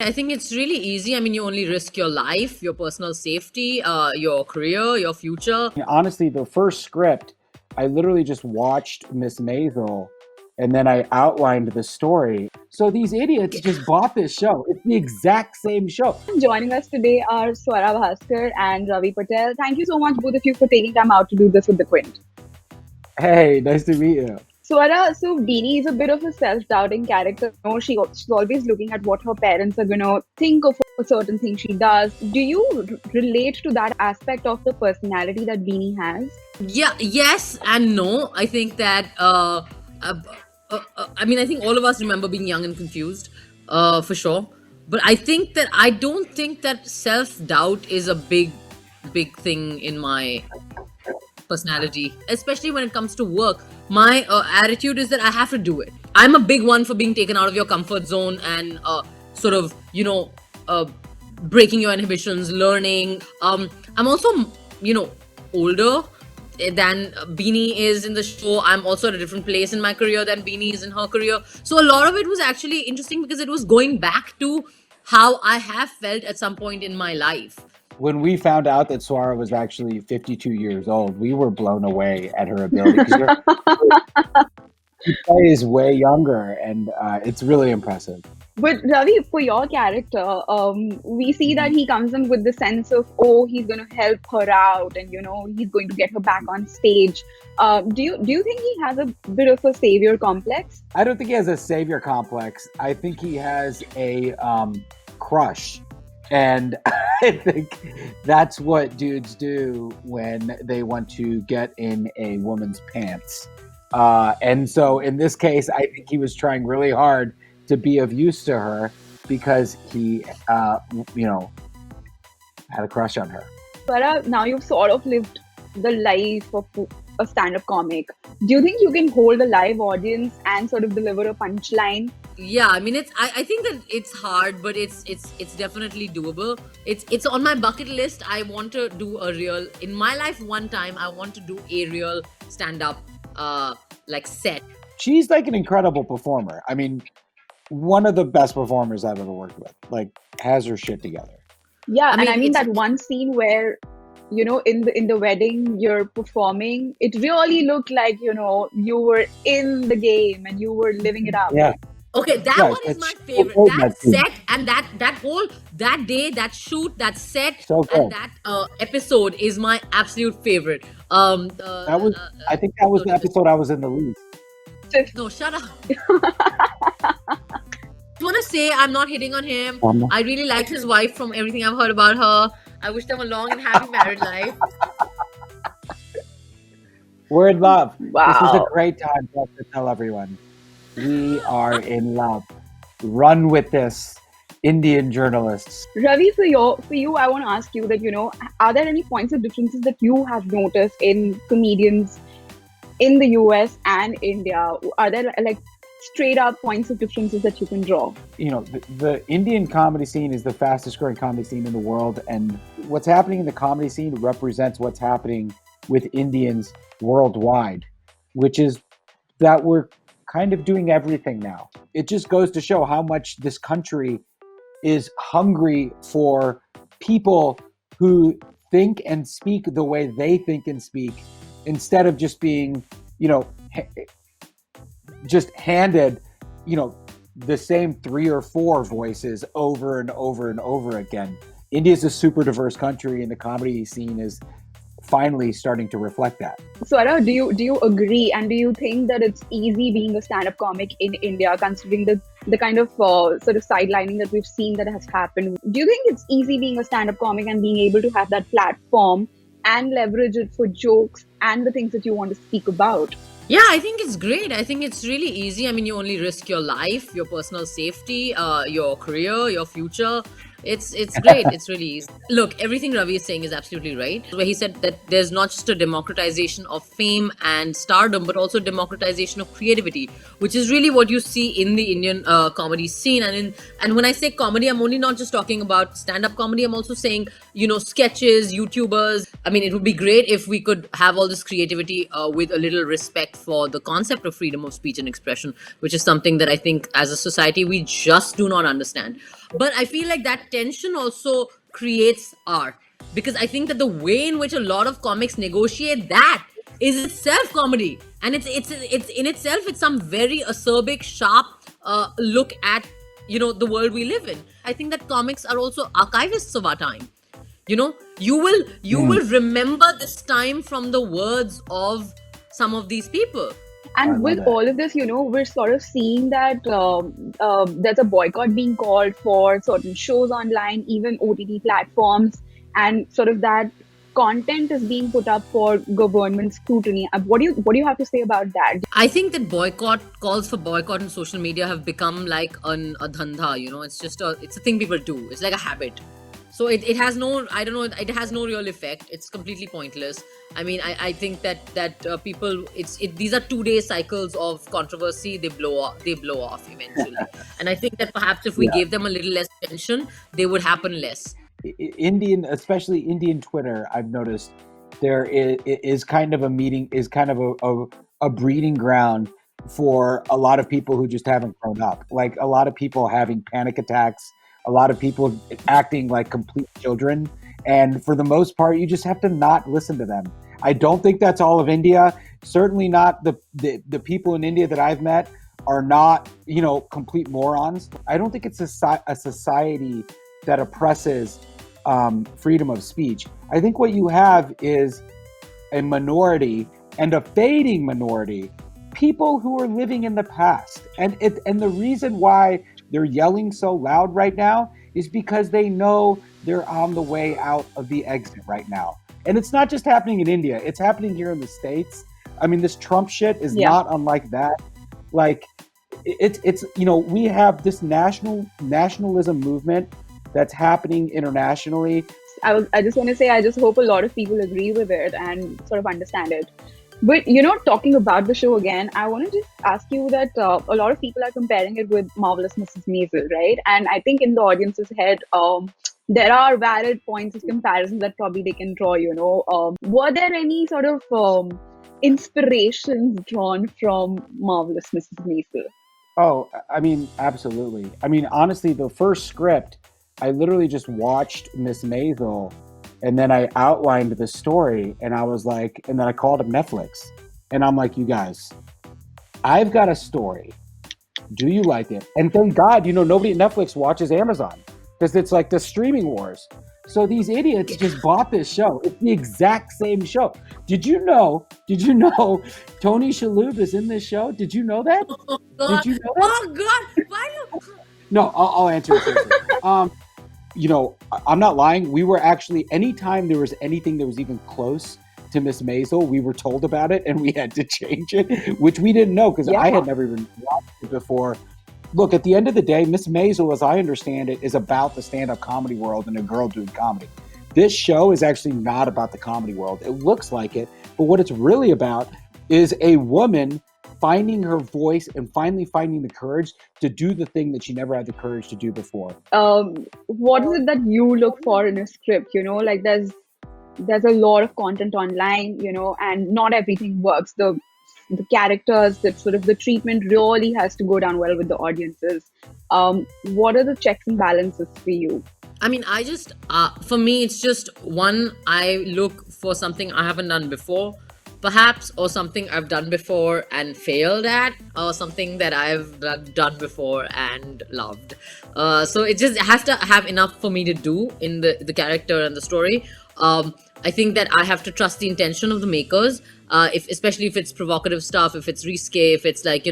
I think it's really easy. I mean, you only risk your life, your personal safety, your career, your future. Honestly, the first script, I literally just watched Miss Maisel and then I outlined the story. So these idiots just bought this show. It's the exact same show. Joining us today are Swara Bhaskar and Ravi Patel. Thank you so much, both of you, for taking time out to do this with the Quint. Hey, nice to meet you. Swara, so Beanie is a bit of a self-doubting character. You know, she's always looking at what her parents are going to think of a certain thing she does. Do you relate to that aspect of the personality that Beanie has? Yeah, yes and no. I think that, I mean, I think all of us remember being young and confused, for sure. But I don't think that self doubt is a big thing in my personality, especially when it comes to work. My attitude is that I have to do it. I'm a big one for being taken out of your comfort zone and sort of, breaking your inhibitions, learning. I'm also, older than Beanie is in the show. I'm also at a different place in my career than Beanie is in her career. So a lot of it was actually interesting because it was going back to how I have felt at some point in my life. When we found out that Swara was actually 52 years old, we were blown away at her ability because she plays way younger, and it's really impressive. But Ravi, for your character, we see that he comes in with the sense of, oh, he's going to help her out, and he's going to get her back on stage. Do you think he has a bit of a savior complex? I don't think he has a savior complex. I think he has a crush. And I think that's what dudes do when they want to get in a woman's pants. And so in this case, I think he was trying really hard to be of use to her because he, had a crush on her. But now you've sort of lived the life of a stand-up comic. Do you think you can hold a live audience and sort of deliver a punchline? Yeah, I mean, I think that it's hard, but it's definitely doable. It's on my bucket list. I want to do a real, in my life one time I want to do a real stand up like set. She's like an incredible performer. I mean, one of the best performers I've ever worked with. Like, has her shit together. Yeah, I and I mean, mean it's that one scene where, in the wedding you're performing, it really looked like, you were in the game and you were living it up. Yeah. okay, that Yeah, one is it's my so favorite. good, That that scene. set and that whole that day, that shoot, that set, So good. and that episode is my absolute favorite. That was, I think that was the episode I was in the least. No, shut up. I want to say I'm not hitting on him. I really like his wife from everything I've heard about her. I wish them a long and happy married life. We're in love. This is a Wow. great time for us to tell everyone we are in love. Run with this, Indian journalists. Ravi, for you, I want to ask you that, are there any points of differences that you have noticed in comedians in the US and India? Are there like straight up points of differences that you can draw? The Indian comedy scene is the fastest growing comedy scene in the world, and what's happening in the comedy scene represents what's happening with Indians worldwide, which is that we're kind of doing everything now. It just goes to show how much this country is hungry for people who think and speak the way they think and speak, instead of just being, just handed, the same 3 or 4 voices over and over and over again. India is a super diverse country, and the comedy scene is finally starting to reflect that. Swara, do you agree, and do you think that it's easy being a stand-up comic in India, considering the kind of sort of sidelining that we've seen that has happened? Do you think it's easy being a stand-up comic and being able to have that platform and leverage it for jokes and the things that you want to speak about? Yeah, I think it's great. I think it's really easy. I mean, you only risk your life, your personal safety, your career, your future. It's great. It's really easy. Look, everything Ravi is saying is absolutely right. Where he said that there's not just a democratization of fame and stardom, but also democratization of creativity, which is really what you see in the Indian comedy scene. And when I say comedy, I'm only not just talking about stand-up comedy. I'm also saying, sketches, YouTubers. I mean, it would be great if we could have all this creativity with a little respect for the concept of freedom of speech and expression, which is something that I think as a society we just do not understand. But I feel like that tension also creates art, because I think that the way in which a lot of comics negotiate that is itself comedy, and it's in itself, it's some very acerbic, sharp look at the world we live in. I think that comics are also archivists of our time. You will remember this time from the words of some of these people. I And love with that. all of this, we're sort of seeing that there's a boycott being called for certain shows online, even OTT platforms, and sort of that content is being put up for government scrutiny. What do you have to say about that? I think that calls for boycott on social media have become like a dhandha. It's a thing people do. It's like a habit. So it has no, I don't know, it has no real effect. It's completely pointless. I mean, I think that people, these are 2 day cycles of controversy. They blow off eventually. And I think that perhaps if we Yeah. gave them a little less attention, they would happen less. Indian, especially Indian Twitter, I've noticed there is kind of a meeting, is kind of a breeding ground for a lot of people who just haven't grown up. Like a lot of people having panic attacks, a lot of people acting like complete children. And for the most part, you just have to not listen to them. I don't think that's all of India. Certainly not the people in India that I've met are not, complete morons. I don't think it's a society that oppresses freedom of speech. I think what you have is a minority, and a fading minority, people who are living in the past. And the reason why they're yelling so loud right now is because they know they're on the way out of the exit right now. And it's not just happening in India, it's happening here in the States. I mean, this Trump shit is Yeah. not unlike that. Like it's we have this nationalism movement that's happening internationally. I just want to say, I just hope a lot of people agree with it and sort of understand it. But talking about the show again, I want to just ask you that a lot of people are comparing it with Marvelous Mrs. Maisel, right? And I think in the audience's head, there are valid points of comparison that probably they can draw. Were there any sort of inspirations drawn from Marvelous Mrs. Maisel? Oh, I mean, absolutely. I mean, honestly, the first script, I literally just watched Miss Maisel, and then I outlined the story, and I was like, and then I called up Netflix, and I'm like, you guys, I've got a story. Do you like it? And thank God, nobody at Netflix watches Amazon, because it's like the streaming wars. So these idiots just bought this show. It's the exact same show. Did you know Tony Shalhoub is in this show? Did you know that? Oh God! Did you know that? Oh God! Why not? No, I'll answer it seriously. I'm not lying. We were actually, anytime there was anything that was even close to Miss Maisel, we were told about it and we had to change it, which we didn't know because I Yeah. had never even watched it before. Look, at the end of the day, Miss Maisel, as I understand it, is about the stand-up comedy world and a girl doing comedy. This show is actually not about the comedy world. It looks like it, but what it's really about is a woman finding her voice and finally finding the courage to do the thing that she never had the courage to do before. What is it that you look for in a script? Like there's a lot of content online, and not everything works. The characters, that sort of the treatment really has to go down well with the audiences. What are the checks and balances for you? I mean, for me, it's just one, I look for something I haven't done before, perhaps, or something I've done before and failed at, or something that I've done before and loved. So it just has to have enough for me to do in the character and the story. I think that I have to trust the intention of the makers, especially if it's provocative stuff, if it's risque, if it's like,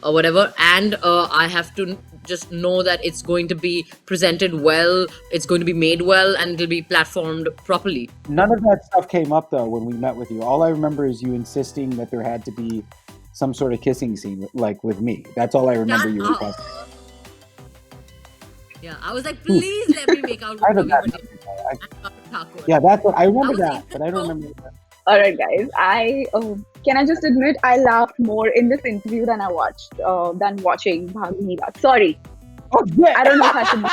whatever. And I have to just know that it's going to be presented well, it's going to be made well, and it'll be platformed properly. None of that stuff came up though when we met with you. All I remember is you insisting that there had to be some sort of kissing scene, like with me. That's all I remember you Shut up. requesting. Yeah, I was like, please let me make out I with have you. that. Yeah, that's what I remember was that, but I don't remember. All right, guys. Can I just admit I laughed more in this interview than than watching Bhag Meera. Sorry, Oh yeah. I don't know if I should.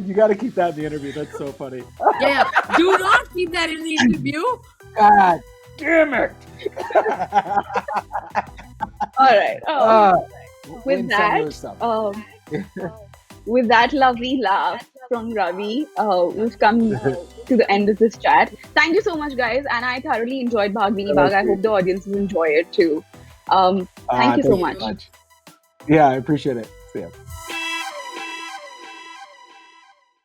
You got to keep that in the interview. That's so funny. Yeah, do not keep that in the interview. God damn it. All right. Win With some, that, lose some. with that lovely laugh from Ravi, we've come to the end of this chat. Thank you so much, guys, and I thoroughly enjoyed Bhagwini Bagh. I hope the audiences enjoy it too. Thank you so Thank you much. so much. Yeah, I appreciate it. See ya.